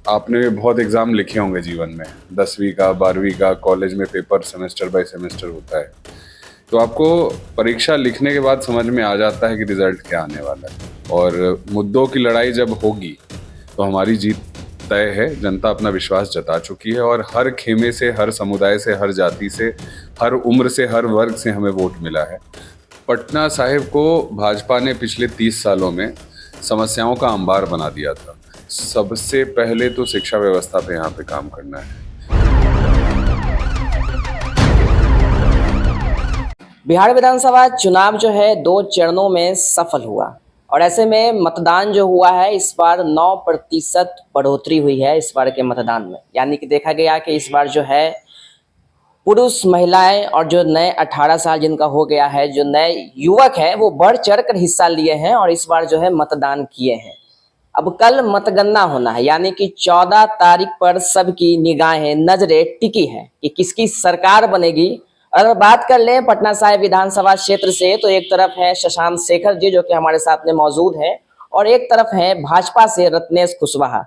आपने बहुत एग्ज़ाम लिखे होंगे जीवन में, 10वीं का, 12वीं का, कॉलेज में पेपर सेमेस्टर बाय सेमेस्टर होता है। तो आपको परीक्षा लिखने के बाद समझ में आ जाता है कि रिज़ल्ट क्या आने वाला है। और मुद्दों की लड़ाई जब होगी, तो हमारी जीत तय है। जनता अपना विश्वास जता चुकी है और हर खेमे से, हर समुदाय से, हर जाति से, हर उम्र से, हर वर्ग से हमें वोट मिला है। पटना साहिब को भाजपा ने पिछले 30 सालों में समस्याओं का अंबार बना दिया था। सबसे पहले तो शिक्षा व्यवस्था पे यहाँ पे काम करना है। बिहार विधानसभा चुनाव जो है 2 चरणों में सफल हुआ और ऐसे में मतदान जो हुआ है इस बार 9% बढ़ोतरी हुई है इस बार के मतदान में। यानी कि देखा गया कि इस बार जो है पुरुष, महिलाएं और जो नए 18 साल जिनका हो गया है, जो नए युवक हैं, वो बढ़ चढ़ कर हिस्सा लिए हैं और इस बार जो है मतदान किए हैं। अब कल मतगणना होना है, यानी कि 14 तारीख पर सबकी निगाहें, नजरें टिकी हैं कि किसकी सरकार बनेगी। अगर बात कर लें पटना साहिब विधानसभा क्षेत्र से, तो एक तरफ है शशांक शेखर जी जो कि हमारे साथ में मौजूद हैं और एक तरफ है भाजपा से रत्नेश कुशवाहा।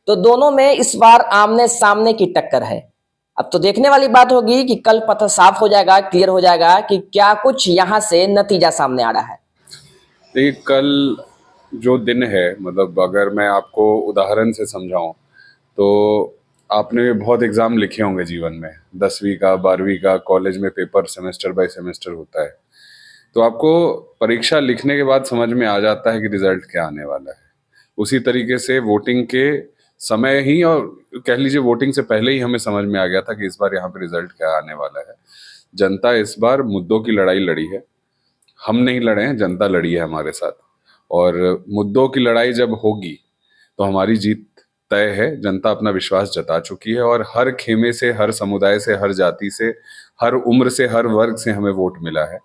तो दोनों में इस बार आमने सामने की टक्कर है। अब तो देखने वाली बात होगी कि कल पता साफ हो जाएगा, क्लियर हो जाएगा कि क्या कुछ यहाँ से नतीजा सामने आ रहा है। देखिए, कल जो दिन है, मतलब अगर मैं आपको उदाहरण से समझाऊं, तो आपने बहुत एग्ज़ाम लिखे होंगे जीवन में, 10वीं का, 12वीं का, कॉलेज में पेपर सेमेस्टर बाय सेमेस्टर होता है। तो आपको परीक्षा लिखने के बाद समझ में आ जाता है कि रिज़ल्ट क्या आने वाला है। उसी तरीके से वोटिंग के समय ही, और कह लीजिए वोटिंग से पहले ही हमें समझ में आ गया था कि इस बार यहाँ पे रिज़ल्ट क्या आने वाला है। जनता इस बार मुद्दों की लड़ाई लड़ी है। हम नहीं लड़े हैं, जनता लड़ी है हमारे साथ। और मुद्दों की लड़ाई जब होगी, तो हमारी जीत तय है। जनता अपना विश्वास जता चुकी है और हर खेमे से, हर समुदाय से, हर जाति से, हर उम्र से, हर वर्ग से हमें वोट मिला है।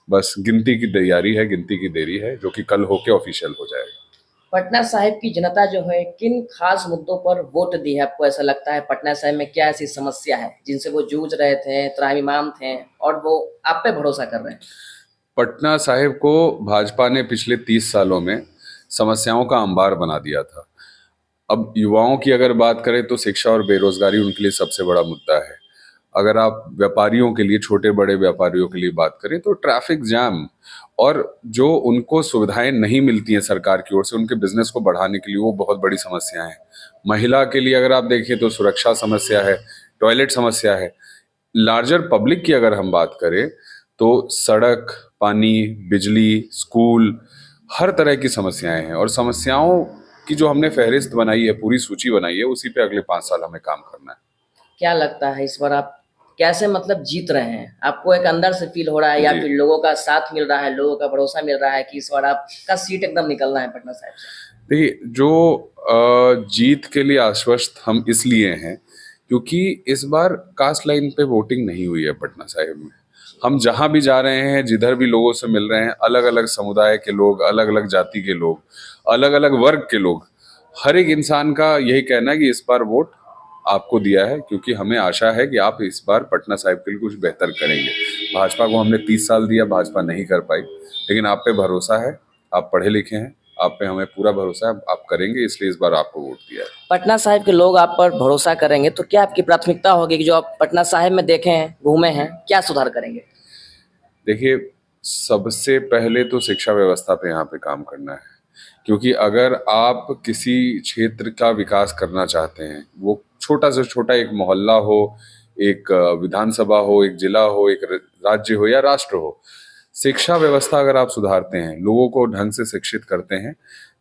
बस गिनती की तैयारी है, गिनती की देरी है, जो कि कल होके ऑफिशियल हो जाएगा। पटना साहिब की जनता जो है किन खास मुद्दों पर वोट दी है? आपको ऐसा लगता है पटना साहिब में क्या ऐसी समस्या है जिनसे वो जूझ रहे थे, त्राहिमाम थे और वो आप पे भरोसा कर रहे हैं? पटना साहिब को भाजपा ने पिछले 30 सालों में समस्याओं का अंबार बना दिया था। अब युवाओं की अगर बात करें तो शिक्षा और बेरोजगारी उनके लिए सबसे बड़ा मुद्दा है। अगर आप व्यापारियों के लिए, छोटे बड़े व्यापारियों के लिए बात करें, तो ट्रैफिक जाम और जो उनको सुविधाएं नहीं मिलती हैं सरकार की ओर से उनके बिजनेस को बढ़ाने के लिए, वो बहुत बड़ी समस्याएं हैं। महिला के लिए अगर आप देखें तो सुरक्षा समस्या है, टॉयलेट समस्या है। लार्जर पब्लिक की अगर हम बात करें तो सड़क, पानी, बिजली, स्कूल, हर तरह की समस्याएं हैं। और समस्याओं की जो हमने फहरिस्त बनाई है, पूरी सूची बनाई है, उसी पे अगले 5 साल हमें काम करना है। क्या लगता है इस बार आप कैसे मतलब जीत रहे हैं? आपको एक अंदर से फील हो रहा है या जी। फिर लोगों का साथ मिल रहा है, लोगों का भरोसा मिल रहा है कि इस बार आपका सीट एकदम निकलना है पटना साहिब से? देखिए, जो जीत के लिए आश्वस्त हम इसलिए हैं क्योंकि इस बार कास्ट लाइन पे वोटिंग नहीं हुई है पटना साहिब में। हम जहां भी जा रहे हैं, जिधर भी लोगों से मिल रहे हैं, अलग अलग समुदाय के लोग, अलग अलग जाति के लोग, अलग अलग वर्ग के लोग, हर एक इंसान का यही कहना है कि इस बार वोट आपको दिया है क्योंकि हमें आशा है कि आप इस बार पटना साहिब के लिए कुछ बेहतर करेंगे। भाजपा को हमने 30 साल दिया, भाजपा नहीं कर पाई, लेकिन आप पे भरोसा है, आप पढ़े लिखे हैं, आप पे हमें पूरा भरोसा है, आप करेंगे, इसलिए इस बार आपको वोट दिया है। पटना साहिब के लोग आप पर भरोसा करेंगे तो क्या आपकी प्राथमिकता होगी कि जो आप पटना साहिब में देखे हैं, घूमे हैं, क्या सुधार करेंगे? देखिए, सबसे पहले तो शिक्षा व्यवस्था पे यहाँ पे काम करना है। क्योंकि अगर आप किसी क्षेत्र का विकास करना चाहते हैं, वो छोटा से छोटा एक मोहल्ला हो, एक विधानसभा हो, एक जिला हो, एक राज्य हो या राष्ट्र हो, शिक्षा व्यवस्था अगर आप सुधारते हैं, लोगों को ढंग से शिक्षित करते हैं,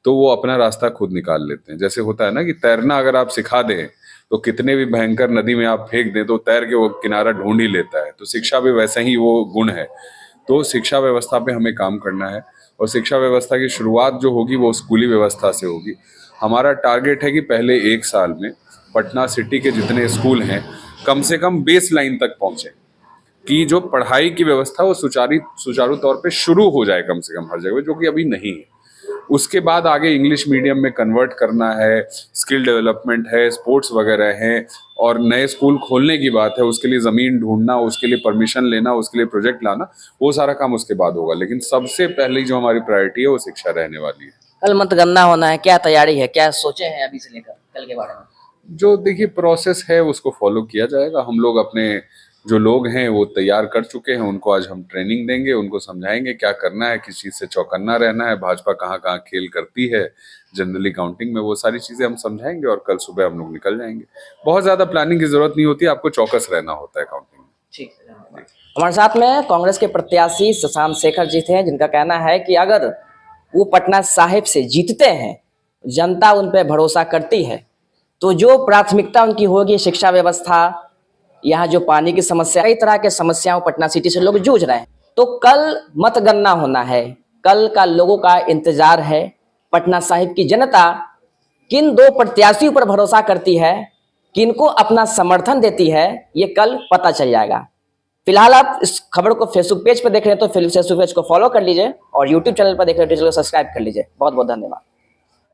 तो वो अपना रास्ता खुद निकाल लेते हैं। जैसे होता है ना कि तैरना अगर आप सिखा दें, तो कितने भी भयंकर नदी में आप फेंक दें तो तैर के वो किनारा ढूंढ ही लेता है। तो शिक्षा भी वैसा ही वो गुण है। तो शिक्षा व्यवस्था पे हमें काम करना है और शिक्षा व्यवस्था की शुरुआत जो होगी वो स्कूली व्यवस्था से होगी। हमारा टारगेट है कि पहले 1 साल में पटना सिटी के जितने स्कूल हैं, कम से कम बेस लाइन तक पहुंचे, कि जो पढ़ाई की व्यवस्था वो सुचारू तौर पे शुरू हो जाए कम से कम हर जगह, जो कि अभी नहीं है। उसके बाद आगे इंग्लिश मीडियम में कन्वर्ट करना है, स्किल डेवलपमेंट है, स्पोर्ट्स वगैरह हैं, और नए स्कूल खोलने की बात है। उसके लिए ज़मीन ढूंढना, उसके लिए परमिशन लेना, उसके लिए प्रोजेक्ट लाना, वो सारा काम उसके बाद होगा। लेकिन सबसे पहले जो हमारी प्रायोरिटी है वो शिक्षा रहने वाली है। कल मतगणना होना है, क्या तैयारी है, क्या सोचे हैं अभी से लेकर कल के बारे में? जो देखिए प्रोसेस है उसको फॉलो किया जाएगा। हम लोग अपने जो लोग हैं वो तैयार कर चुके हैं, उनको आज हम ट्रेनिंग देंगे, उनको समझाएंगे क्या करना है, किस चीज़ से चौकन्ना रहना है, भाजपा कहाँ कहाँ खेल करती है जनरली काउंटिंग में, वो सारी चीज़ें हम समझाएंगे और कल सुबह हम लोग निकल जाएंगे। बहुत ज़्यादा प्लानिंग की जरूरत नहीं होती, आपको चौकस रहना होता है काउंटिंग में। ठीक है, धन्यवाद। हमारे साथ में कांग्रेस के प्रत्याशी शशांक शेखर जी थे, जिनका कहना है कि अगर वो पटना साहिब से जीतते हैं, जनता उन पर भरोसा करती है, तो जो प्राथमिकता उनकी होगी शिक्षा व्यवस्था, यहाँ जो पानी की समस्या, कई तरह के समस्याओं पटना सिटी से लोग जूझ रहे हैं, तो कल मतगणना होना है। कल का लोगों का इंतजार है। पटना साहिब की जनता किन दो प्रत्याशियों पर भरोसा करती है, किनको अपना समर्थन देती है, ये कल पता चल जाएगा। फिलहाल आप इस खबर को फेसबुक पेज पर देख रहे हैं तो फेसबुक पेज को फॉलो कर लीजिए और यूट्यूब चैनल पर देख रहे हैं तो चैनल को सब्सक्राइब कर लीजिए। बहुत बहुत धन्यवाद।